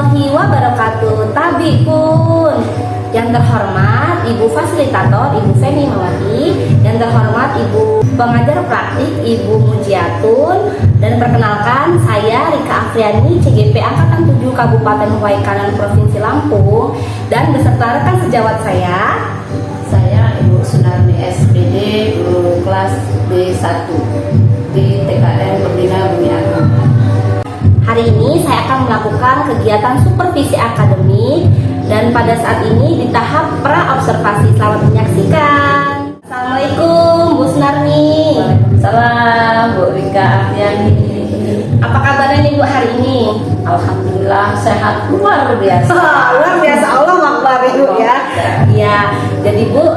warahmatullahi wabarakatuh. Tabikun. Yang terhormat Ibu Fasilitator Ibu Feni Mawati, yang terhormat Ibu Pengajar Praktik Ibu Mujiatun, dan perkenalkan saya Rika Afriani CGP Angkatan 7 Kabupaten Huai Kanan Provinsi Lampung, dan beserta rekan sejawat saya Ibu Sunarmi SPD, guru kelas B1 di TKN Pembina Bumi Agung. Hari ini saya akan melakukan kegiatan supervisi akademik, dan pada saat ini di tahap pra-observasi. Selamat menyaksikan. Assalamualaikum Bu Sunarmi. Waalaikumsalam Bu Rika Afriani. Apa kabarnya nih Bu hari ini? Alhamdulillah sehat luar biasa. Luar biasa, Allah Akbar Ibu ya. Iya, jadi Bu,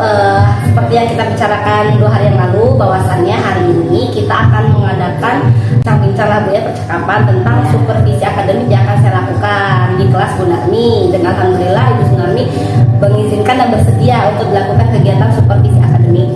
seperti yang kita bicarakan 2 hari yang lalu, bahwasannya hari ini kita akan mengadakan bincang-bincang Bu ya, percakapan tentang supervisi akademik yang akan saya lakukan di kelas Bu Narmi. Dan alhamdulillah Ibu Sunarmi mengizinkan dan bersedia untuk dilakukan kegiatan supervisi akademik.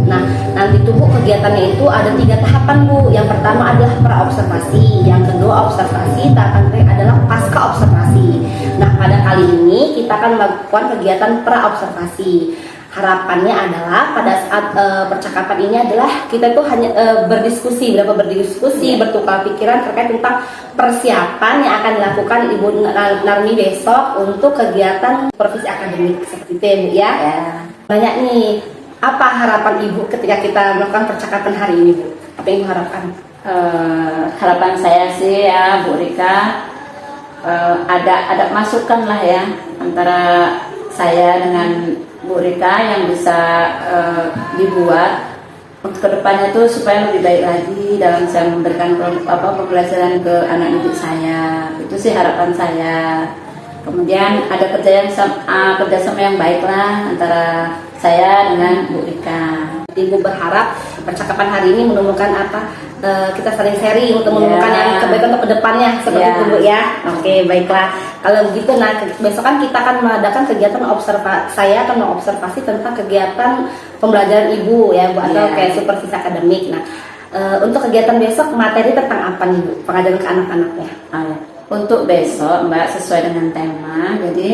Nah, nanti tuh Bu, kegiatannya itu ada 3 tahapan Bu. Yang pertama adalah pra-observasi, yang kedua observasi, tahapan ketiga adalah pasca observasi. Nah, pada kali ini kita akan melakukan kegiatan pra-observasi. Harapannya adalah pada saat percakapan ini adalah kita tuh hanya berdiskusi, bertukar pikiran terkait tentang persiapan yang akan dilakukan Ibu Narmi besok untuk kegiatan supervisi akademik seperti itu Bu ya. Banyak nih, apa harapan Ibu ketika kita melakukan percakapan hari ini Bu? Apa yang Ibu harapkan? Harapan saya sih ya Bu Rika, ada masukan lah ya antara saya dengan Bu Rika yang bisa dibuat untuk kedepannya tuh supaya lebih baik lagi dalam saya memberikan pembelajaran ke anak didik saya. Itu sih harapan saya. Kemudian ada kerjasama yang baik lah antara saya dengan Bu Rika. Ibu berharap percakapan hari ini menemukan kita saling sharing untuk menemukan yang kebaikan untuk kedepannya seperti itu Bu ya. Oke, baiklah. Kalau begitu, nah besok kan kita akan mengadakan kegiatan observasi. Saya akan mengobservasi tentang kegiatan pembelajaran Ibu ya Bu, atau kayak supervisi akademik. Nah, untuk kegiatan besok materi tentang apa nih Bu? Pengajaran ke anak-anaknya. Untuk besok Mbak sesuai dengan tema. Jadi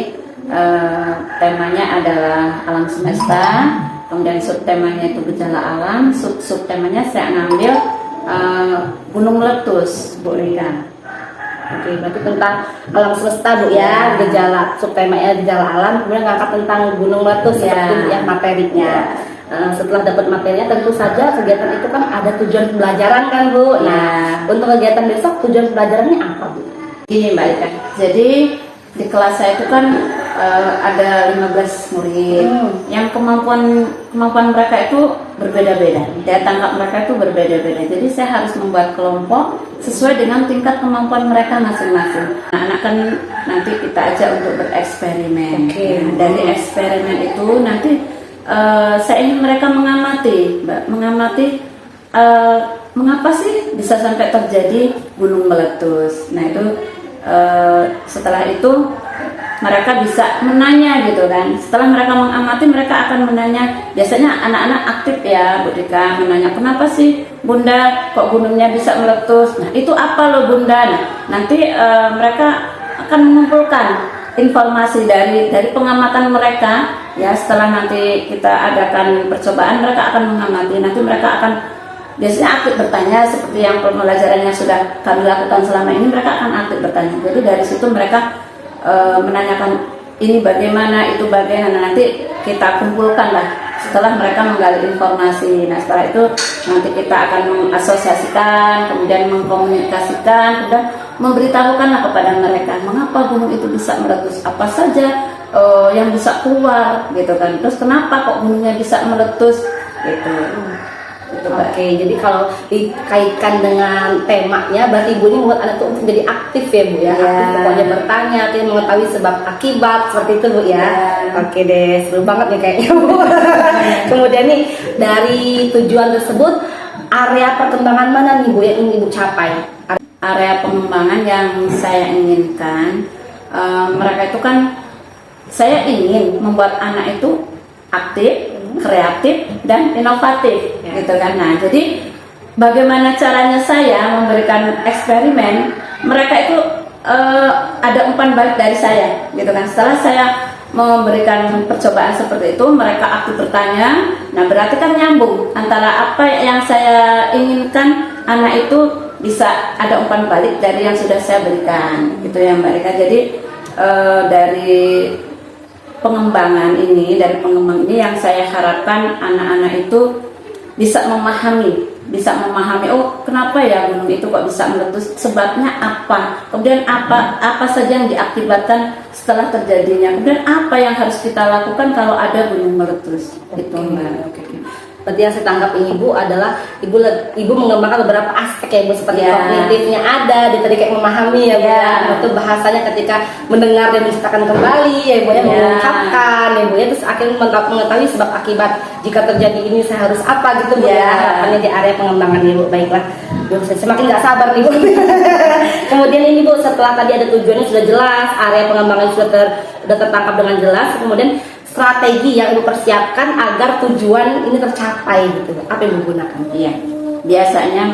temanya adalah alam semesta. Kemudian subtemanya itu gejala alam, subtemanya saya ngambil gunung meletus Bu Rika. Oke, berarti tentang alam semesta Bu ya, gejala subtemanya gejala alam, kemudian ngangkat tentang gunung meletus seperti yang materinya. Setelah dapat materinya, tentu saja kegiatan itu kan ada tujuan pembelajaran kan Bu. Nah, untuk kegiatan besok tujuan pembelajarannya apa Bu? Gini Mbak Rika, jadi di kelas saya itu kan ada 15 murid yang kemampuan mereka itu berbeda-beda, daya tangkap mereka itu berbeda-beda. Jadi saya harus membuat kelompok sesuai dengan tingkat kemampuan mereka masing-masing. Anak-anak kan nanti kita ajak untuk bereksperimen. Nah, dari eksperimen itu nanti saya ingin mereka mengamati mengapa sih bisa sampai terjadi gunung meletus. Nah itu setelah itu mereka bisa menanya gitu kan. Setelah mereka mengamati, mereka akan menanya. Biasanya anak-anak aktif ya Bu Rika, menanya kenapa sih Bunda kok gunungnya bisa meletus. Nah itu apa loh Bunda. Nah nanti mereka akan mengumpulkan informasi dari pengamatan mereka ya. Setelah nanti kita adakan percobaan, mereka akan mengamati. Nanti mereka akan biasanya aktif bertanya seperti yang pembelajaran yang sudah kami lakukan selama ini. Mereka akan aktif bertanya. Jadi dari situ mereka menanyakan ini bagaimana, itu bagaimana. Nanti kita kumpulkan lah setelah mereka menggali informasi. Nah setelah itu nanti kita akan mengasosiasikan, kemudian mengkomunikasikan, kemudian memberitahukanlah kepada mereka mengapa gunung itu bisa meletus, apa saja yang bisa keluar gitu kan. Terus kenapa kok gunungnya bisa meletus gitu. Oke, jadi kalau dikaitkan dengan temanya, berarti Ibu ini membuat anak itu untuk menjadi aktif ya Bu ya. Aktif pokoknya bertanya, mengetahui sebab akibat seperti itu Bu ya. Oke deh, seru banget nih kayaknya Bu. Kemudian nih dari tujuan tersebut, area perkembangan mana nih Bu yang ingin Ibu capai? Area pengembangan yang saya inginkan, mereka itu kan saya ingin membuat anak itu aktif, kreatif dan inovatif gitu kan. Nah jadi bagaimana caranya saya memberikan eksperimen, mereka itu ada umpan balik dari saya gitu kan. Setelah saya memberikan percobaan seperti itu, mereka aktif bertanya. Nah, berarti kan nyambung antara apa yang saya inginkan, anak itu bisa ada umpan balik dari yang sudah saya berikan gitu ya Mbak Rika. Jadi dari pengembangan ini, dari pengembang ini yang saya harapkan anak-anak itu bisa memahami, oh kenapa ya gunung itu kok bisa meletus, sebabnya apa, kemudian apa saja yang diakibatkan setelah terjadinya, kemudian apa yang harus kita lakukan kalau ada gunung meletus. Itu Mbak. Berarti yang saya tangkap ini Bu adalah ibu mengembangkan beberapa aspek ya Bu, seperti kognitifnya ada, dia tadi kayak memahami ya Bu ya. Itu bahasanya ketika mendengar dan menciptakan kembali ya Bu ya, mengungkapkan ya Bu ya, terus akhirnya mengetahui sebab akibat jika terjadi ini saya harus apa gitu Bu ya. Harapannya di area pengembangan ini Bu. Baiklah, saya semakin nggak sabar nih Bu. Kemudian ini Bu, setelah tadi ada tujuannya sudah jelas, area pengembangan sudah tertangkap dengan jelas, kemudian strategi yang Ibu persiapkan agar tujuan ini tercapai gitu, apa yang Ibu gunakan? Iya, biasanya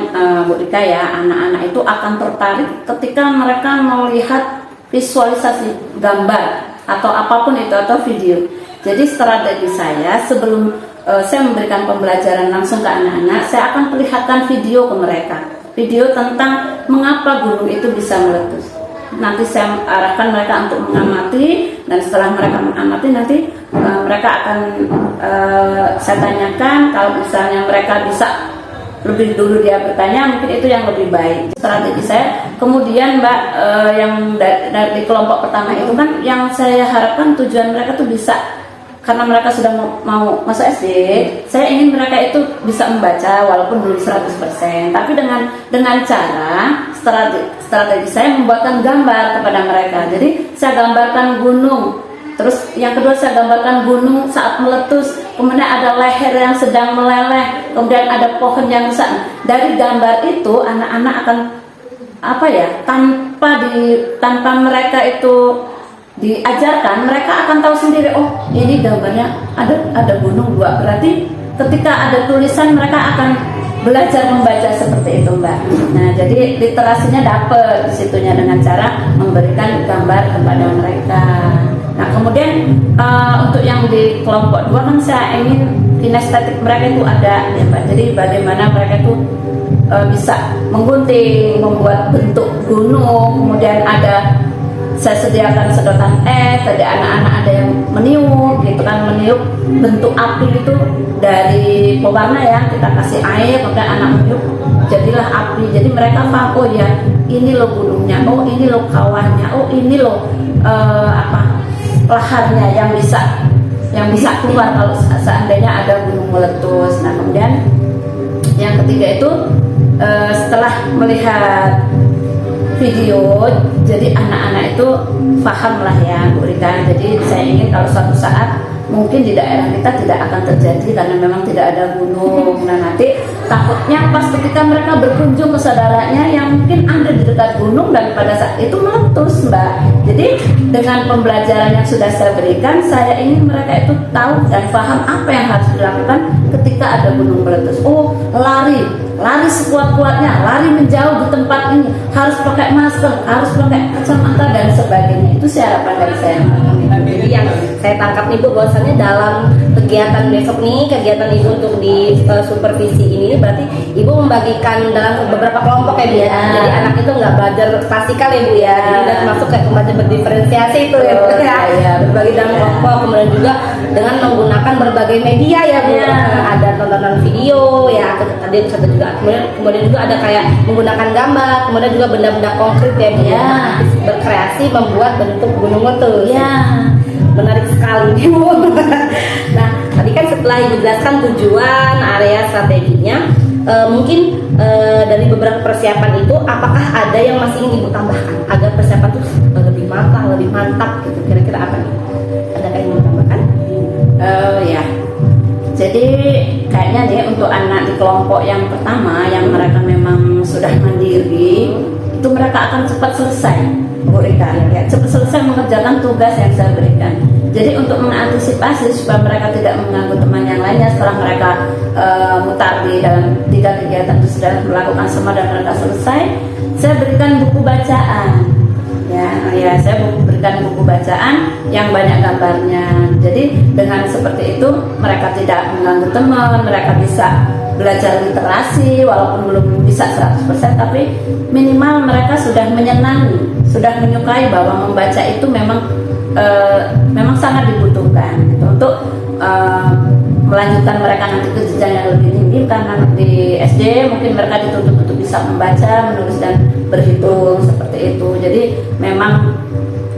Bu Rika ya, anak-anak itu akan tertarik ketika mereka melihat visualisasi gambar atau apapun itu atau video. Jadi strategi saya sebelum saya memberikan pembelajaran langsung ke anak-anak, saya akan perlihatkan video ke mereka, video tentang mengapa gunung itu bisa meletus. Nanti saya arahkan mereka untuk mengamati, dan setelah mereka mengamati nanti mereka akan saya tanyakan. Kalau misalnya mereka bisa lebih dulu dia bertanya, mungkin itu yang lebih baik. Strategi saya kemudian Mbak, yang dari kelompok pertama itu kan yang saya harapkan tujuan mereka tuh bisa, karena mereka sudah mau masuk SD, saya ingin mereka itu bisa membaca walaupun belum 100%, tapi dengan cara strategi saya membuatkan gambar kepada mereka. Jadi saya gambarkan gunung, terus yang kedua saya gambarkan gunung saat meletus, kemudian ada leher yang sedang meleleh, kemudian ada pohon yang rusak. Dari gambar itu anak-anak akan tanpa mereka itu diajarkan, mereka akan tahu sendiri, oh ini gambarnya ada gunung dua, berarti ketika ada tulisan mereka akan belajar membaca seperti itu Mbak. Nah, jadi literasinya dapat disitunya dengan cara memberikan gambar kepada mereka. Nah, kemudian untuk yang di kelompok 2 kan saya ingin kinestetik mereka itu ada ya Mbak. Jadi bagaimana mereka itu bisa menggunting, membuat bentuk gunung, kemudian saya sediakan sedotan es, tadi anak-anak ada yang meniup gitu kan, meniup bentuk api itu dari pewarna ya, kita kasih air, kemudian anak meniup, jadilah api. Jadi mereka paham, oh ya ini loh gunungnya, oh ini loh kawahnya, oh ini loh laharnya yang bisa keluar kalau seandainya ada gunung meletus. Nah, kemudian yang ketiga itu setelah melihat video, jadi anak-anak itu paham lah ya Bu Rika. Jadi saya ingin kalau suatu saat mungkin di daerah kita tidak akan terjadi karena memang tidak ada gunung. Nah, nanti takutnya pas ketika mereka berkunjung ke saudaranya yang mungkin ada di dekat gunung dan pada saat itu meletus Mbak. Jadi dengan pembelajaran yang sudah saya berikan, saya ingin mereka itu tahu dan paham apa yang harus dilakukan ketika ada gunung meletus. Oh, lari sekuat-kuatnya, lari menjauh di tempat ini, harus pakai masker, harus pakai kacamata dan sebagainya. Itu saya harapan dari saya. Jadi yang saya tangkap Ibu bahwasannya dalam kegiatan besok nih, kegiatan Ibu untuk di supervisi ini berarti Ibu membagikan dalam beberapa kelompok ya Bu ya. Jadi anak itu nggak belajar klasikal ya Bu ya. Jadi udah masuk kayak belajar berdiferensiasi itu ya Bu ya. Berbagi dalam kelompok, kemudian juga dengan menggunakan berbagai media ya Bu. Ada tontonan video ya, ada satu juga kemudian juga ada kayak menggunakan gambar, kemudian juga benda-benda konkret ya Bu ya. Berkreasi membuat bentuk gunung meletus. Menarik sekali nih Bu. Nah, tadi kan setelah Ibu jelaskan tujuan, area, strateginya, mungkin dari beberapa persiapan itu, apakah ada yang masih ingin Ibu tambahkan agar persiapan itu lebih matang, lebih mantap gitu? Kira-kira apa nih? Ada yang ingin tambahkan? Ya. Jadi kayaknya nih untuk anak di kelompok yang pertama yang mereka memang sudah mandiri, itu mereka akan cepat selesai Bu Rika, ya, cepat selesai mengerjakan tugas yang saya berikan. Jadi untuk mengantisipasi supaya mereka tidak mengganggu teman yang lainnya setelah mereka mutar di dalam 3 kegiatan itu sudah melakukan semua dan mereka selesai, saya berikan buku bacaan. Ya, saya berikan buku bacaan yang banyak gambarnya. Jadi dengan seperti itu mereka tidak mengganggu teman, mereka bisa belajar literasi walaupun belum bisa 100%, tapi minimal mereka sudah menyenangi, sudah menyukai bahwa membaca itu memang sangat dibutuhkan gitu, untuk melanjutkan mereka nanti ke jenjang yang lebih tinggi. Karena di SD mungkin mereka dituntut untuk bisa membaca, menulis dan berhitung seperti itu. Jadi memang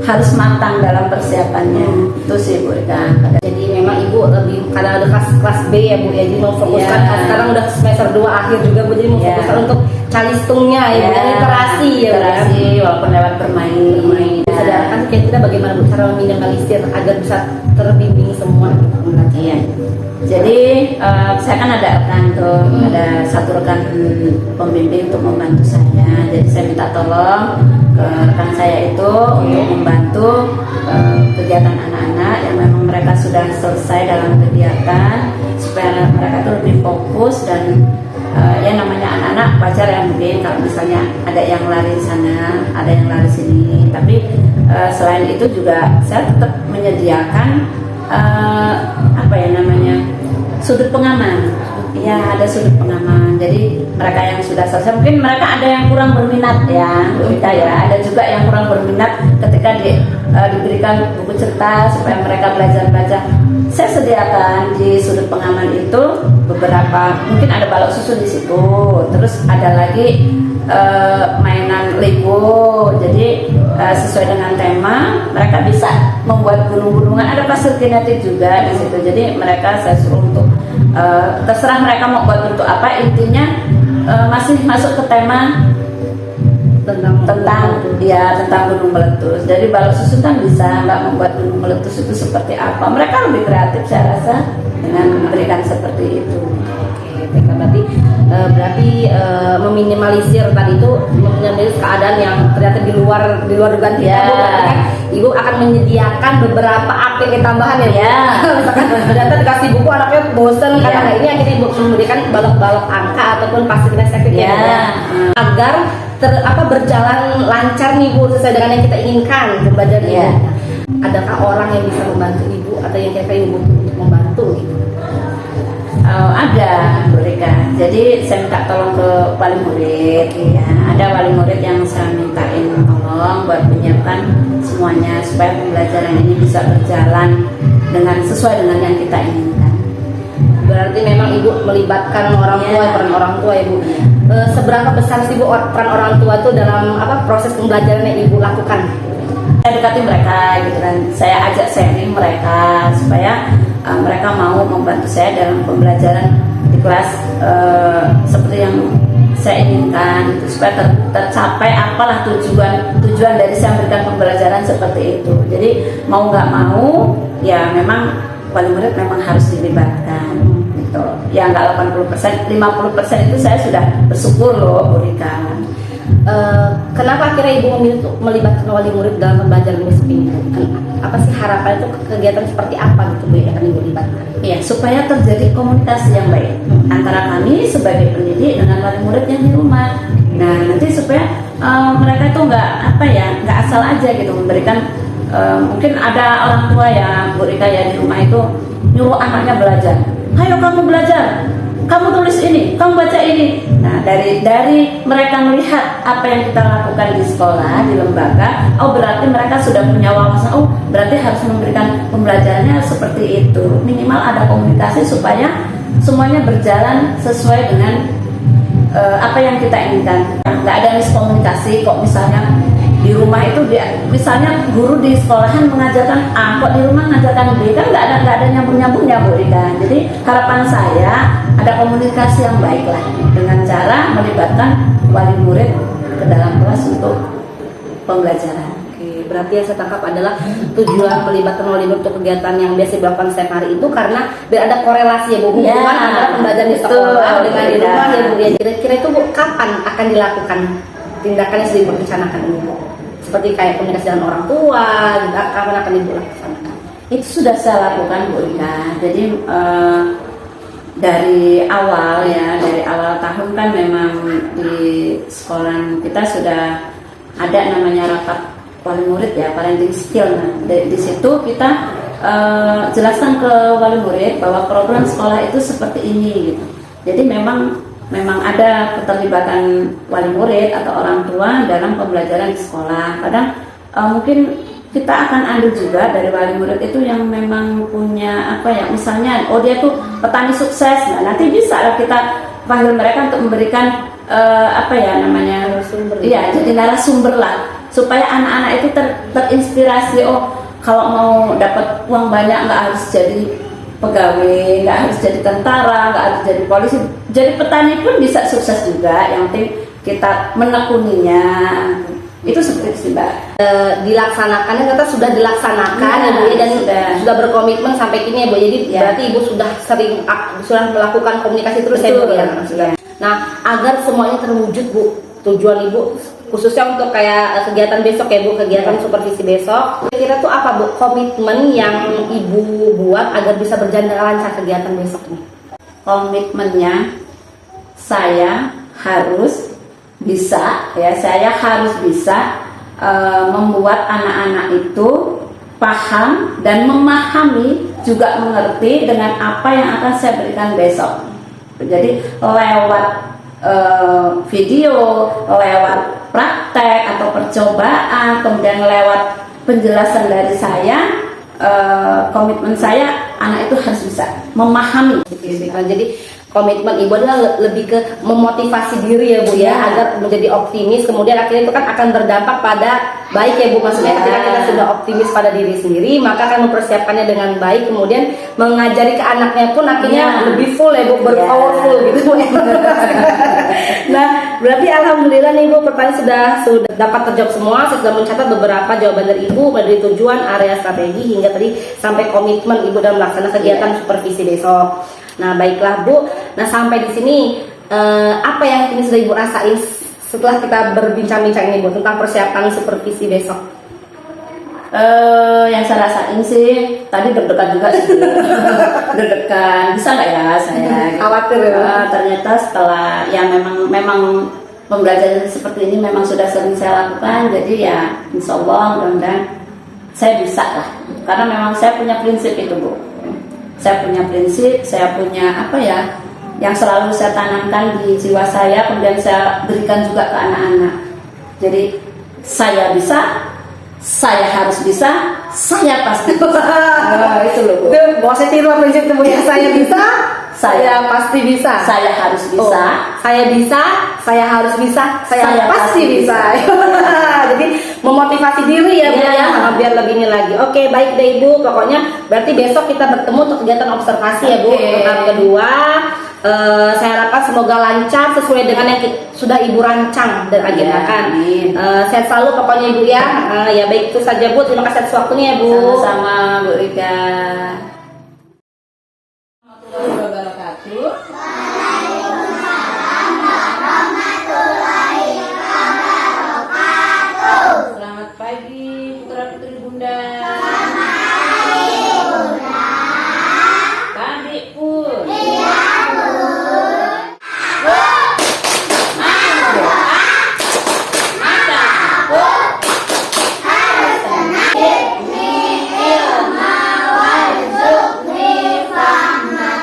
harus matang dalam persiapannya. Itu sih Bu Rika. Jadi memang Ibu lebih, karena udah kelas B ya Bu ya, jadi memfokuskan sekarang udah semester 2 akhir juga Bu, jadi memfokuskan untuk calistungnya ya, literasi ya, literasi walaupun lewat bermain. Sadarkan kira-kira bagaimana Bu cara meminimalisir agar bisa terbimbing semua membaca. Iya. Jadi saya kan ada rekan tuh, ada satu rekan pembimbing untuk membantu saya. Jadi saya minta tolong ke rekan saya itu untuk membantu kegiatan anak-anak yang memang mereka sudah selesai dalam kegiatan, supaya mereka tuh lebih fokus. Dan ya namanya anak-anak wajar yang mungkin kalau misalnya ada yang lari sana, ada yang lari sini. Tapi selain itu juga saya tetap menyediakan sudut pengaman. Ya, ada sudut pengaman. Jadi mereka yang sudah selesai, mungkin mereka ada yang kurang berminat ya, ada juga yang kurang berminat ketika diberikan buku cerita supaya mereka belajar baca. Saya sediakan di sudut pengaman itu beberapa, mungkin ada balok susun di situ, terus ada lagi mainan Lego. Jadi sesuai dengan tema mereka bisa membuat gunung-gunungan, ada pasir kinetik juga di situ. Jadi mereka saya suruh untuk terserah mereka mau buat bentuk apa, intinya masih masuk ke tema tentang gunung meletus. Jadi balok susun kan bisa Mbak membuat gunung meletus itu seperti apa. Mereka lebih kreatif saya rasa dengan memberikan seperti itu. Berarti meminimalisir tadi itu, meminimalisir keadaan yang ternyata di luar dugaan kita. Kan Ibu akan menyediakan beberapa APK tambahan ya. Misalkan ternyata dikasih buku anaknya bosan karena ini, akhirnya Ibu memberikan balok-balok angka ataupun pasir agar berjalan lancar nih Bu, sesuai dengan yang kita inginkan pembelajaran Ibu. Adakah orang yang bisa membantu Ibu atau yang kira-kira Ibu butuh untuk membantu gitu? Ada Bu Rika. Jadi saya minta tolong ke wali murid. Ada wali murid yang saya mintain tolong buat menyiapkan semuanya supaya pembelajaran ini bisa berjalan dengan sesuai dengan yang kita inginkan. Berarti memang Ibu melibatkan orang tua, peran orang tua Ibu. Seberapa besar sih Bu peran orang tua itu dalam proses pembelajaran yang Ibu lakukan? Saya dekati mereka gitu kan, saya ajak sharing mereka supaya mereka mau membantu saya dalam pembelajaran di kelas seperti yang saya inginkan gitu, supaya tercapai apalah tujuan dari saya memberikan pembelajaran seperti itu. Jadi mau nggak mau ya memang wali murid memang harus dilibatkan gitu. Ya nggak 80%, 50% itu saya sudah bersyukur loh Bu Rika. Kenapa akhirnya Ibu memilih untuk melibatkan wali murid dalam pembelajaran MISP ini? Apa sih harapan itu, kegiatan seperti apa gitu Bu yang akan Ibu libatkan? Ya, supaya terjadi komunikasi yang baik antara kami sebagai pendidik dengan wali murid yang di rumah. Nah, nanti supaya mereka itu nggak asal aja gitu memberikan. Mungkin ada orang tua ya Bu Rika ya di rumah itu nyuruh anaknya belajar. Ayo kamu belajar, kamu tulis ini, kamu baca ini. Nah, dari mereka melihat apa yang kita lakukan di sekolah, di lembaga, berarti mereka sudah punya wawasan. Berarti harus memberikan pembelajarannya seperti itu. Minimal ada komunikasi supaya semuanya berjalan sesuai dengan apa yang kita inginkan. Nggak ada miskomunikasi kok, misalnya di rumah itu misalnya guru di sekolahan mengajarkan A, kok di rumah mengajarkan B, kan nggak ada nyambung-nyambungnya Bu Rika. Jadi harapan saya ada komunikasi yang baik lah dengan cara melibatkan wali murid ke dalam kelas untuk pembelajaran. Oke, berarti yang saya tangkap adalah tujuan melibatkan wali murid untuk kegiatan yang biasa dilakukan setiap hari itu karena biar ada korelasi ya Bu, hubungan antara pembelajaran di sekolah dengan di rumah ya Bu. Kira-kira itu Bu kapan akan dilakukan tindakan yang sudah direncanakan ini Bu? Seperti kayak komunikasi dengan orang tua, kapan akan Ibu laksanakan? Itu sudah saya lakukan Bu Rika. Jadi dari awal tahun kan memang di sekolah kita sudah ada namanya rapat wali murid ya, parenting skill. Nah, di situ kita jelaskan ke wali murid bahwa program sekolah itu seperti ini gitu. Jadi memang ada keterlibatan wali murid atau orang tua dalam pembelajaran di sekolah. Kadang mungkin kita akan ambil juga dari wali murid itu yang memang punya apa ya, misalnya dia tuh petani sukses. Nah, nanti bisa lah kita panggil mereka untuk memberikan apa ya namanya, narasumber. Iya, jadi narasumber lah, supaya anak-anak itu terinspirasi. Kalau mau dapat uang banyak nggak harus jadi pegawai, nggak harus jadi tentara, nggak harus jadi polisi, jadi petani pun bisa sukses juga. Yang penting kita menekuninya. Itu seperti itu sih, Mbak. Dilaksanakannya ternyata sudah dilaksanakan ya, ya, Bu, ya, dan sudah berkomitmen sampai kini ya, Bu. Jadi berarti Ibu sudah sudah melakukan komunikasi terus ya, Bu, ya. Nah, agar semuanya terwujud, Bu, tujuan Ibu khususnya untuk kayak kegiatan besok ya, Bu, kegiatan supervisi besok. Kira-kira tuh apa, Bu, komitmen yang Ibu buat agar bisa berjalan dengan lancar kegiatan besok ini? Komitmennya saya harus bisa membuat anak-anak itu paham dan memahami, juga mengerti dengan apa yang akan saya berikan besok. Jadi lewat video, lewat praktek atau percobaan, kemudian lewat penjelasan dari saya, komitmen saya anak itu harus bisa memahami. Jadi komitmen Ibu adalah lebih ke memotivasi diri ya, Bu, ya, agar menjadi optimis, kemudian akhirnya itu kan akan berdampak pada baik ya, Bu, maksudnya ketika kita sudah optimis pada diri sendiri, maka akan mempersiapkannya dengan baik, kemudian mengajari ke anaknya pun akhirnya lebih full ya, Bu, berpowerful gitu, Bu. Nah, berarti alhamdulillah nih, Bu, pertanyaan sudah dapat terjawab semua. Saya sudah mencatat beberapa jawaban dari Ibu, dari tujuan, area strategi, hingga tadi sampai komitmen Ibu dalam melaksanakan kegiatan supervisi besok. Nah, baiklah, Bu. Nah, sampai di sini apa yang ini sudah Ibu rasain setelah kita berbincang-bincang ini, Bu, tentang persiapan supervisi besok? Yang saya rasain sih tadi deg-degan juga sih. Deg-degan, bisa nggak ya saya? Khawatir ya? Ternyata setelah ya memang pembelajaran seperti ini memang sudah sering saya lakukan, jadi ya insya Allah mudah-mudahan saya bisa lah. Karena memang saya punya prinsip itu, Bu. Saya punya prinsip, saya punya apa ya, yang selalu saya tanamkan di jiwa saya, kemudian saya berikan juga ke anak-anak. Jadi saya bisa, saya harus bisa, saya pasti bisa. Itu loh, Bu. Mau saya tiru prinsip itu, Bu, ya. Saya bisa, saya pasti bisa. Saya harus bisa. Saya bisa, saya harus bisa, saya pasti bisa. Jadi memotivasi diri ya, Bu, ya, biar lebih ini lagi. Oke, baik deh, Ibu. Pokoknya berarti besok kita bertemu untuk kegiatan observasi ya, Bu. Tahap kedua. Saya harapkan semoga lancar sesuai dengan yang sudah Ibu rancang dan agendakan. Sehat selalu pokoknya, Ibu, ya. Ya baik, itu saja, Bu. Terima kasih atas waktunya ya, Bu. Sama-sama, Bu Rika. Selamat pagi, putra putri Bunda. Adik pun.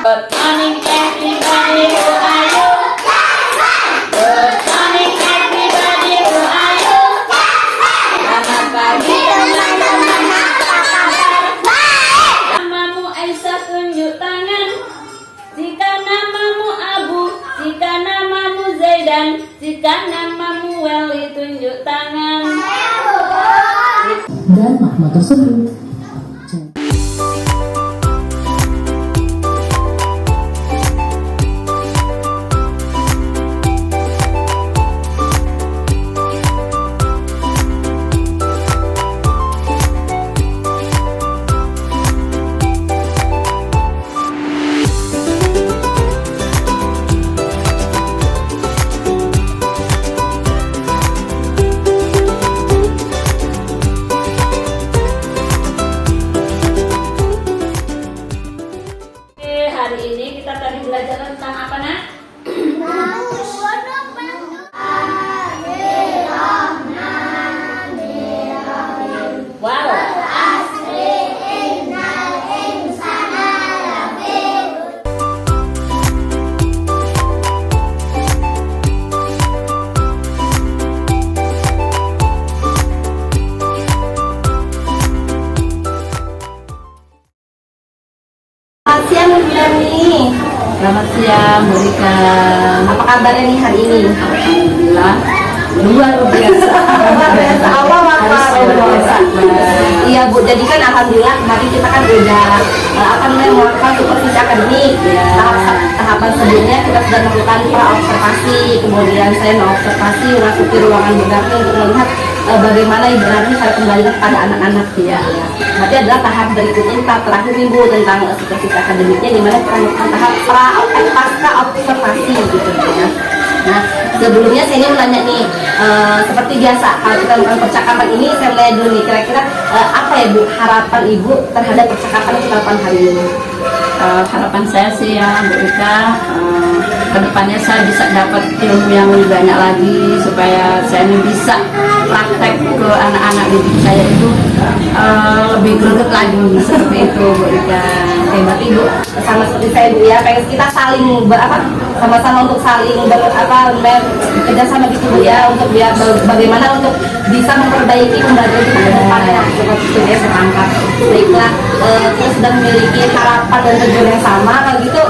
Good morning everybody, who are you? Good morning everybody, who are you? Selamat pagi teman-teman, apa kabar? Namamu Aisyah, tunjuk tangan. Jika namamu Abu, jika namamu Zaidan, jika namamu Weli, tunjuk tangan. Dan makna tersebut Apa kabarnya nih hari ini? Alhamdulillah luar biasa. Allah Iya Bu, jadi kan alhamdulillah kemarin kita kan udah apa namanya melakukan supervisi akademik. Tahapan sebelumnya kita sudah melakukan observasi, kemudian saya mengobservasi memasuki ruangan berganti untuk melihat bagaimana ibu Narmi cara pembelajaran pada anak-anak ya. Berarti adalah tahap berikutnya tahap terakhir nih Bu tentang supervisi akademiknya, di mana kita melakukan tahap pasca observasi gitu ya. Nah, sebelumnya saya ini menanya nih, seperti biasa kalau kita melakukan percakapan ini, saya mulai dulu nih, kira-kira apa ya Bu harapan Ibu terhadap percakapan yang kita lakukan hari ini? Harapan saya sih ya Bu Ika, kedepannya saya bisa dapat ilmu yang lebih banyak lagi supaya saya ini bisa praktek ke anak-anak didik saya itu lebih greget lagi seperti itu Bu Ika. Oke, berarti Ibu sama seperti saya Bu ya, pengen kita saling sama-sama untuk saling bekerja sama gitu Bu ya, untuk biar bagaimana untuk bisa memperbaiki pembelajaran kita ke depannya seperti itu ya, semangat. Baiklah, kita sudah memiliki harapan dan tujuan yang sama, kalau gitu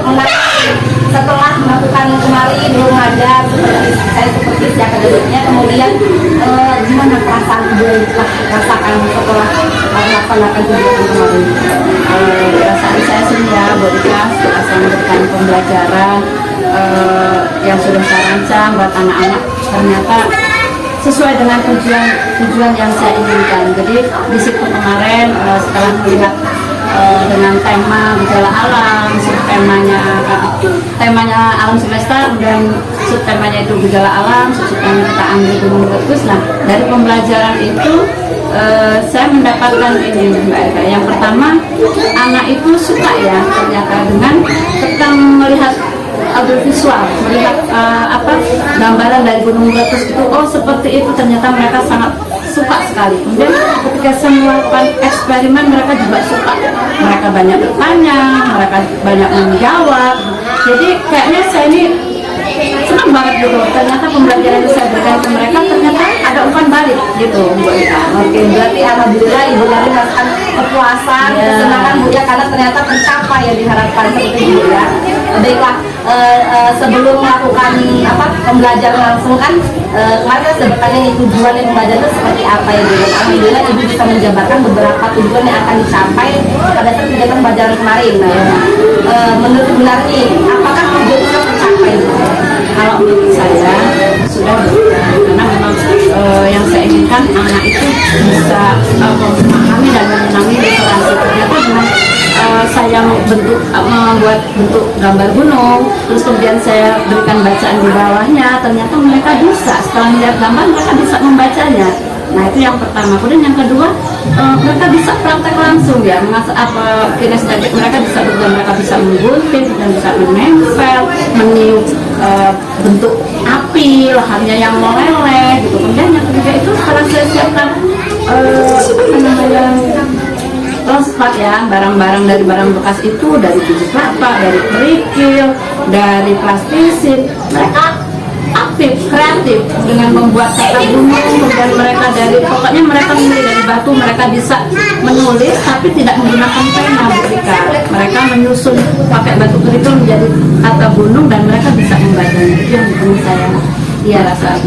setelah melakukan kemarin belum ada seperti akademiknya, kemudian gimana perasaan Ibu yang telah rasakan setelah melaksanakan kegiatan kemarin? Perasaan saya sih ya Bu Ika, setelah saya memberikan pembelajaran yang sudah saya rancang buat anak-anak, ternyata sesuai dengan tujuan yang saya inginkan. Jadi di situ kemarin setelah melihat dengan tema gejala alam, temanya alam semesta, dan subtemanya itu gejala alam, subtemanya kita ambil gunung meletus. Nah, dari pembelajaran itu saya mendapatkan ini Mbak Eka. Yang pertama, anak itu suka ya ternyata dengan ketika melihat audiovisual, melihat gambaran dari gunung meletus itu, oh seperti itu, ternyata mereka sangat suka sekali. Kemudian ketika saya melakukan eksperimen, mereka juga suka, mereka banyak bertanya, mereka banyak menjawab. Jadi kayaknya saya ini senang banget gitu, ternyata pembelajaran yang saya berikan ke mereka ternyata ada umpan balik gitu Bu Ika. Oke, berarti alhamdulillah Ibu Narmi merasakan kepuasan, kesenangan Bu ya, karena ternyata tercapai yang diharapkan seperti itu ya. Baiklah, sebelum melakukan pembelajaran langsung kan kemarin kita sudah bertanya nih tujuan yang pembelajaran itu seperti apa ya Bu. Alhamdulillah Ibu bisa menjabarkan beberapa tujuan yang akan dicapai pada saat kegiatan pembelajaran kemarin. Menurut Ibu Narmi, apakah tujuan itu tercapai Bu? Kalau menurut saya sudah, karena memang yang saya inginkan anak itu bisa memahami dan menyenangi literasi. Ternyata dengan saya membuat bentuk gambar gunung, terus kemudian saya berikan bacaan di bawahnya, ternyata mereka bisa, setelah melihat gambar mereka bisa membacanya. Nah itu yang pertama. Kemudian yang kedua, mereka bisa praktek langsung ya, mengasah kinestetik mereka bisa berubah, mereka bisa menggunting dan bisa menempel, meniup bentuk api, lahannya yang meleleh gitu. Kemudian yang ketiga itu sekarang saya siapkan lospat ya, barang-barang dari barang bekas itu, dari biji kelapa, dari kerikil, dari plastisin. Mereka aktif, kreatif dengan membuat tata gunung, kemudian mereka pokoknya mereka mulai dari batu, mereka bisa menulis tapi tidak menggunakan pena Bu Ika. Mereka menyusun pakai batu kerikil menjadi tata gunung dan mereka bisa membacanya. Itu yang bikin saya rasa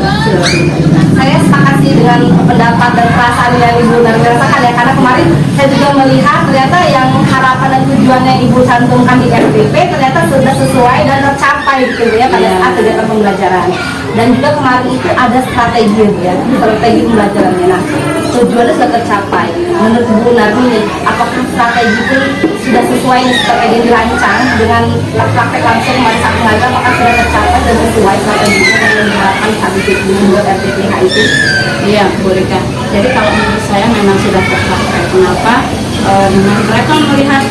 saya sepakat sih dengan pendapat dan perasaan yang Ibu Narmi rasakan ya, karena kemarin saya juga melihat ternyata yang harapan dan tujuan yang Ibu cantumkan di RPP ternyata sudah sesuai dan tercapai gitu ya pada saat kegiatan pembelajaran. Dan juga kemarin itu ada strategi ya, strategi pembelajarannya. Nah, tujuannya sudah tercapai. Menurut Ibu Narmi, apakah strategi itu sudah sesuai strategi yang dirancang dengan praktek langsung pada saat mengajar, apakah sudah tercapai dan sesuai strateginya yang diharapkan saat itu membuat RPPH itu? Iya Bu Rika. Jadi kalau menurut saya memang sudah tercapai. Kenapa? Dengan mereka melihat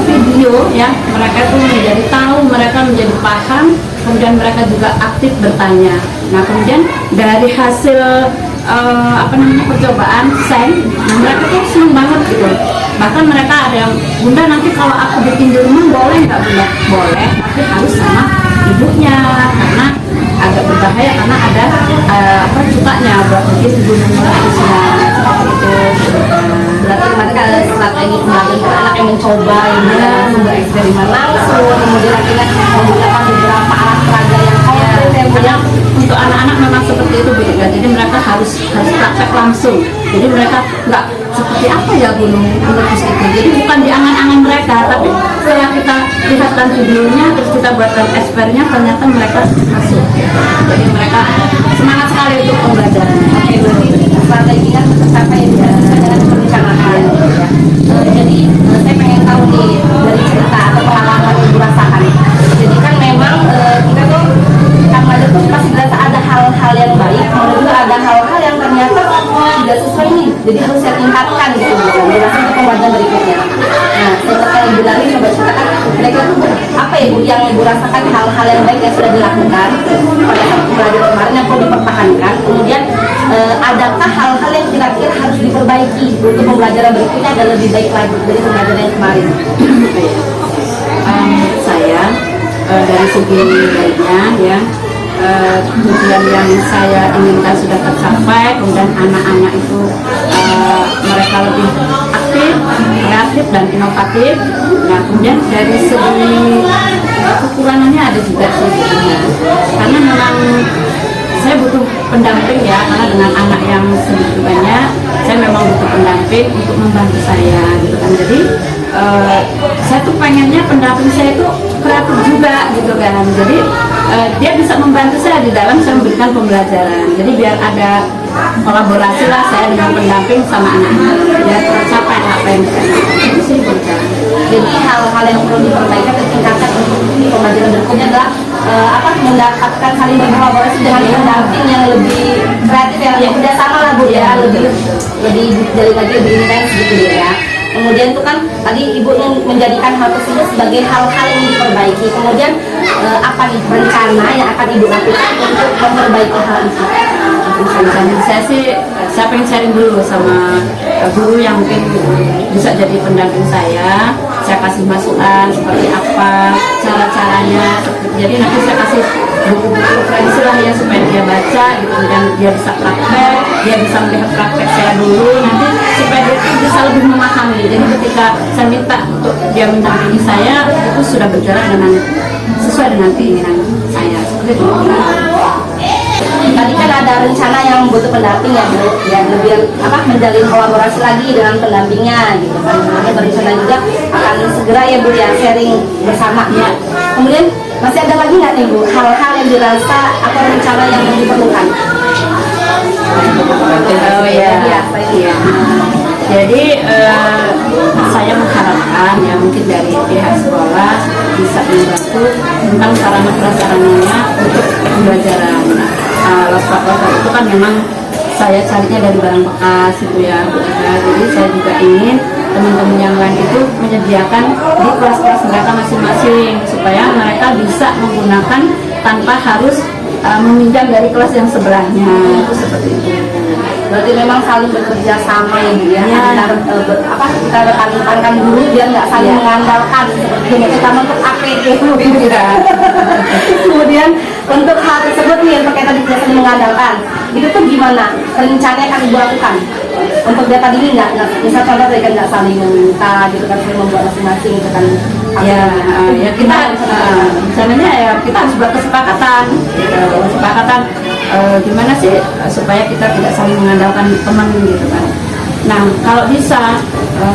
video ya, mereka itu menjadi tahu, mereka menjadi paham, kemudian mereka juga aktif bertanya. Nah kemudian dari hasil percobaan mereka tuh senang banget gitu. Bahkan mereka ada yang, Bunda nanti kalau aku bikin di rumah boleh nggak Bunda? Boleh, tapi harus sama ibunya karena agak berbahaya, karena ada cukanya buat bikin di gunung meletusnya seperti itu. Berarti kemarin ada strategi pembelajaran anak yang mencoba, yang langsung bereksperimen langsung, kemudian akhirnya menggunakan beberapa alat peraga karena untuk anak-anak memang seperti itu Bu Rika. Jadi mereka harus praktek langsung. Jadi mereka nggak seperti apa ya gunung melukis itu. Jadi bukan di angan-angan mereka, tapi setelah kita lihatkan videonya terus kita buatkan ekspernya, ternyata mereka masuk. Jadi mereka semangat sekali untuk pembelajaran. Oke, berarti strateginya tercapai ya sesuai dengan perencanaan ya. Jadi saya pengen tahu nih dari cerita atau pengalaman yang Ibu rasakan. Jadi kan memang kita tuh karena tuh pasti berasa ada hal-hal yang baik, kemudian juga ada hal-hal yang ternyata tidak sesuai nih. Jadi harus saya tingkatkan gitu, dirasa untuk pembelajaran berikutnya. Nah, setelah Ibu Lali coba ceritakan mereka tuh apa ya Bu yang Ibu rasakan hal-hal yang baik yang sudah dilakukan pada saat pembelajaran kemarin yang perlu dipertahankan. Kemudian adakah hal-hal yang kira-kira harus diperbaiki untuk pembelajaran berikutnya agar lebih baik lagi dari pembelajaran yang kemarin? Menurut saya dari segi baiknya ya, tujuan yang saya inginkan sudah tercapai. Kemudian anak-anak itu mereka lebih aktif, kreatif dan inovatif. Nah kemudian dari segi kekurangannya ada juga sih, karena memang saya butuh pendamping ya, karena dengan anak yang sedikit banyak saya memang butuh pendamping untuk membantu saya gitu kan. Jadi saya tuh pengennya pendamping saya itu kreatif juga gitu kan. Jadi dia bisa membantu saya di dalam saya memberikan pembelajaran. Jadi biar ada kolaborasi lah saya dengan pendamping sama anak-anak biar tercapai apa yang kita inginkan. Itu sih berjalan. Jadi hal-hal yang perlu diperbaiki atau ditingkatkan untuk pembelajaran berikutnya adalah mendapatkan saling berkolaborasi dengan pendamping yang lebih kreatif, yang lebih kerjasama lah Bu ya, lebih dari lagi lebih intens gitu ya. Kemudian itu kan tadi Ibu menjadikan hal tersebut sebagai hal-hal yang diperbaiki. Kemudian apa nih rencana yang akan Ibu lakukan untuk memperbaiki hal itu? Saya pengen sharing dulu sama guru yang mungkin bisa jadi pendamping saya. Saya kasih masukan seperti apa cara-caranya. Jadi nanti saya kasih buku-buku referensi lah ya supaya dia baca gitu, dan dia bisa praktek, dia bisa melihat praktek saya dulu nanti supaya dia bisa lebih memahami. Jadi ketika saya minta untuk dia mendampingi saya, itu sudah berjalan dengan sesuai dengan keinginan saya. Seperti itu. Tadi kan ada rencana yang butuh pendamping ya Bu, ya lebih menjalin kolaborasi lagi dengan pendampingnya gitu kan. Kemudian berencana juga akan segera ya Bu ya sharing bersama ya. Kemudian masih ada lagi nggak nih Bu hal-hal yang dirasa atau rencana yang diperlukan? Oh ya, iya. Jadi saya mengharapkan ya mungkin dari pihak sekolah bisa membantu tentang sarana prasarananya untuk pembelajaran. Laptop itu kan memang saya carinya dari barang bekas itu ya Bu Ida. Jadi saya juga ingin teman-teman yang lain itu menyediakan di kelas-kelas mereka masing-masing supaya mereka bisa menggunakan tanpa harus meminjam dari kelas yang sebelahnya. Itu seperti itu. Berarti memang saling bekerja sama ya Bu ya, kita rekan-rekan guru biar nggak saling mengandalkan seperti ini, terutama untuk APD Bu ya. Kemudian untuk hal tersebut nih yang terkait tadi tidak saling mengandalkan, itu tuh gimana rencananya akan Ibu lakukan untuk data dini nggak misal contoh mereka nggak saling meminta gitu kan, saling membuat masing-masing gitu kan. Ya kita rencananya ya kita harus buat kesepakatan gimana sih supaya kita tidak saling mengandalkan teman gitu kan. Nah kalau bisa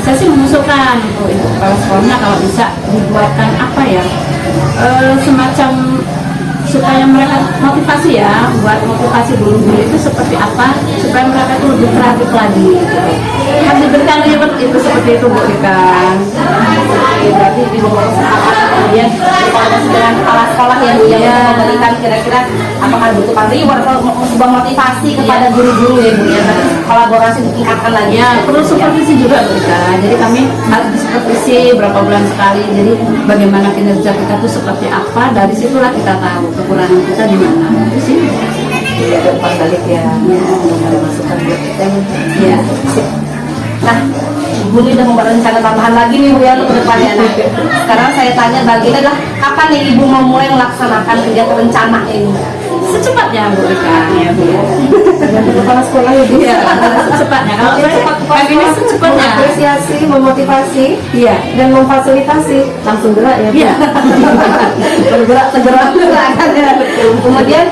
saya sih mengusulkan untuk ibu kepala sekolahnya kalau bisa dibuatkan apa ya semacam supaya mereka motivasi ya, buat motivasi guru-guru itu seperti apa supaya mereka itu lebih kreatif lagi gitu. Harus diberikan reward itu seperti itu Bu Rika. Berarti di bawah kemudian koordinasi dengan kepala sekolah yang memberikan kira-kira apakah dibutuhkan reward atau sebuah motivasi kepada guru-guru ya Bu ya, kolaborasi ditingkatkan lagi ya, perlu supervisi juga Bu Rika. Jadi kami harus disupervisi berapa bulan sekali, jadi bagaimana kinerja kita itu seperti apa, dari situlah kita tahu kekurangan kita di mana. Itu sih ada umpan balik ya, ada masukan buat kita ya. Nah, Ibu ini udah membuat rencana tambahan lagi nih Bu ya untuk kedepannya. Nah, sekarang saya tanya bagian adalah kapan nih Ibu mau mulai melaksanakan kegiatan rencana ini secepatnya Bu Rika. Ya Bu ya. Tergantung kepala sekolah ya Bu. Iya, secepatnya. Kalau saya pengennya secepatnya. Mengapresiasi, memotivasi, Iya. dan memfasilitasi, langsung gerak ya Bu. Iya. Bergerak segera. Kan ya. Kemudian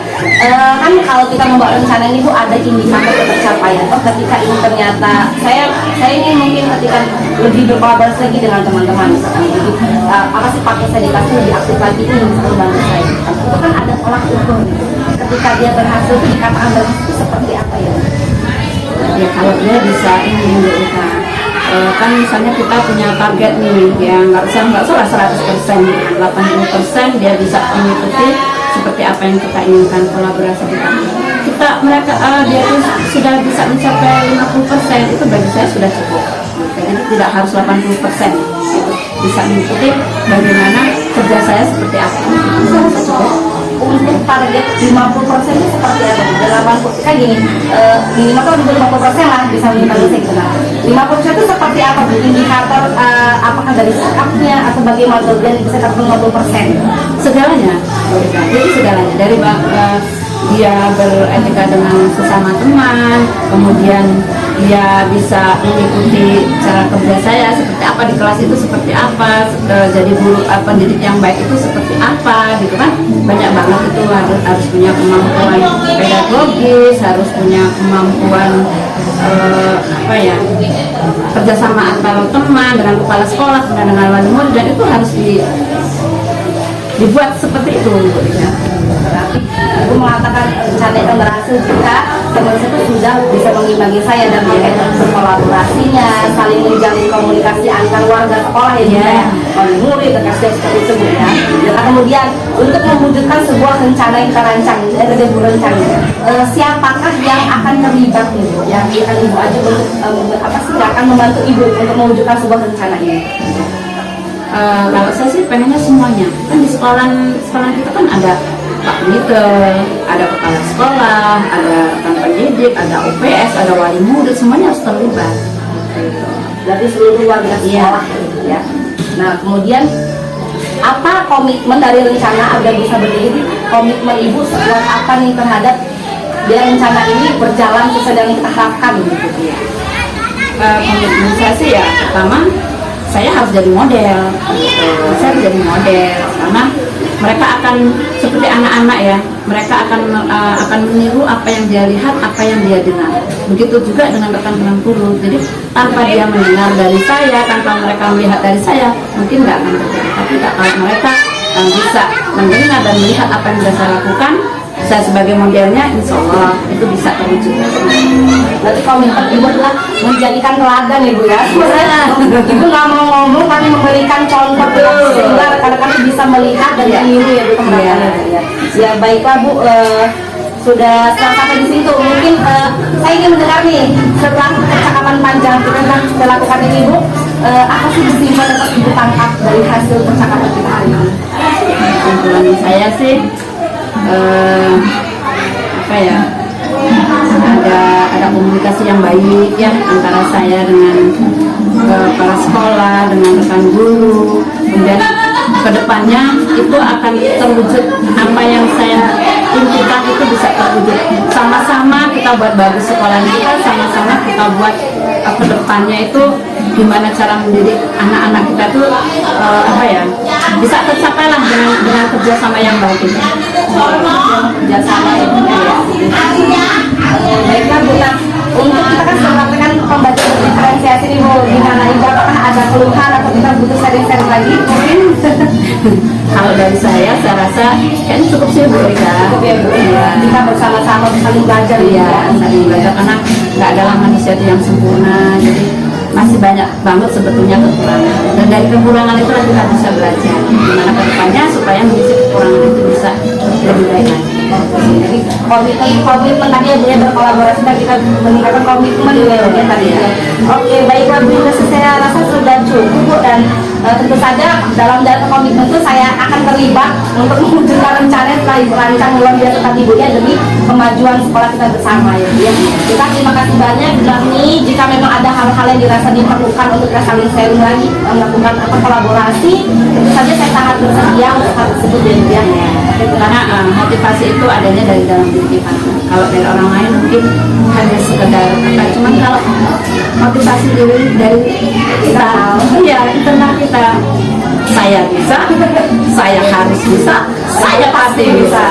kan kalau kita membuat rencana ini Bu ada indikator pencapaian. Oh ketika ini ternyata saya ini mungkin ketika lebih berkolaborasi lagi dengan teman-teman misalkan. Jadi apa sih pakai saya dikasih lebih aktif lagi ini misalkan bantu saya. Itu kan ada olah ukur gitu. Ketika dia berhasil dikatakan berhasil itu seperti apa ya? Ya kalau dia bisa ini Bu Rika. Kan misalnya kita punya target nih yang nggak usah 100%, 80% dia bisa mengikuti seperti apa yang kita inginkan kolaborasi kita mereka dia tuh sudah bisa mencapai 50% itu bagi saya sudah cukup. Jadi tidak harus 80% itu bisa mengikuti bagaimana kerja saya seperti apa itu bisa cukup. Untuk target 50% itu seperti apa? 80 kan gini, minimal kan untuk 50% lah bisa mengikuti gitu lah. 50% itu seperti apa? Indikator apakah dari sikapnya atau bagaimana dan bisa dapat 50%? Segalanya, jadi segalanya dari dia beretika dengan sesama teman, kemudian dia bisa mengikuti cara kerja saya seperti apa di kelas itu seperti apa, jadi guru pendidik yang baik itu seperti apa gitu kan, banyak banget itu harus punya kemampuan pedagogis, harus punya kemampuan apa ya kerjasama antar teman dengan kepala sekolah dan dengan wali murid, dan itu harus dibuat seperti itu ya. Berarti Ibu mengatakan rencana yang berhasil jika teman itu sudah bisa mengimbangi saya dan berkaitan berkolaborasinya, saling menjalin komunikasi antar warga sekolah ya, wali murid dan kasih seperti itu Bu ya. Dan kemudian untuk mewujudkan sebuah rencana yang terancang, rencana, siapakah yang akan terlibat nih Bu? Yang akan Ibu ajak untuk apa sih yang akan membantu Ibu untuk mewujudkan sebuah rencana ini? Kalau saya sih pengennya semuanya. Kan di sekolah kita kan ada Pak Pendidik, ada kepala sekolah, ada rekan pendidik, ada UPS, ada wali murid, semuanya harus terlibat. Berarti seluruh warga sekolah ya. Nah kemudian apa komitmen dari rencana agar bisa berdiri? Komitmen Ibu sekuat apa nih terhadap biar rencana ini berjalan sesuai dengan yang kita harapkan gitu ya? Komitmen saya sih ya pertama saya harus jadi model, saya harus jadi model karena mereka akan seperti anak-anak ya, mereka akan meniru apa yang dia lihat, apa yang dia dengar. Begitu juga dengan rekan-rekan guru. Jadi tanpa dia mendengar dari saya, tanpa mereka melihat dari saya, mungkin nggak akan terjadi. Tapi kalau mereka bisa mendengar dan melihat apa yang sudah saya lakukan, saya sebagai modelnya, insya Allah itu bisa terwujud. Berarti komitmen Ibu adalah menjadikan teladan ya Bu ya. Ibu nggak mau ngomong tapi memberikan contoh sehingga rekan-rekan bisa melihat dan meniru ya Bu keharapannya. Ya baiklah Bu, sudah sampai di situ. Mungkin saya ingin mendengar nih setelah percakapan panjang kita kan sudah lakukan ini Bu, apa sih kesimpulan dapat Ibu tangkap dari hasil percakapan kita hari ini? Kesimpulan saya sih apa ya, ada komunikasi yang baik ya antara saya dengan kepala sekolah, dengan rekan guru, kemudian kedepannya itu akan terwujud apa yang saya impikan itu bisa terwujud. Sama-sama kita buat bagus sekolah kita, sama-sama kita buat kedepannya itu gimana cara mendidik anak-anak kita tuh apa ya bisa tercapai lah dengan kerjasama yang baik itu. Kerjasama itu ya. Baiklah Bu, nah untuk kita kan sudah melakukan pembelajaran diferensiasi nih Bu, gimana Ibu apakah ada keluhan atau kita butuh sharing-sharing lagi mungkin? Kalau dari saya rasa kayaknya cukup sih Bu Rika. Cukup ya Bu, kita bersama-sama saling belajar Ya, saling belajar karena nggak adalah manusia itu yang sempurna, jadi masih banyak banget sebetulnya kekurangan, dan dari kekurangan itu kita bisa belajar gimana ke depannya supaya mengisi kekurangan itu bisa lebih baik lagi. Jadi komitmen tadi ya Bu ya, berkolaborasi dan kita meningkatkan komitmen ya tadi ya. Oke baiklah Bu, saya rasa sudah cukup Bu, dan tentu saja dalam data komitmen itu saya akan terlibat untuk mewujudkan rencana yang telah dirancang luar biasa tadi Bu ya, demi kemajuan sekolah kita bersama ya Bu ya. Kita terima kasih banyak Bu Darni. Jika memang ada hal-hal yang dirasa diperlukan untuk kita saling sharing lagi, melakukan kolaborasi, tentu saja saya sangat bersedia untuk hal tersebut ya Bu ya. Karena motivasi itu adanya dari dalam diri kita. Kalau dari orang lain mungkin hanya sekedar kata, cuman kalau motivasi diri dari kita, ya internal kita, saya bisa, saya harus bisa, saya pasti bisa.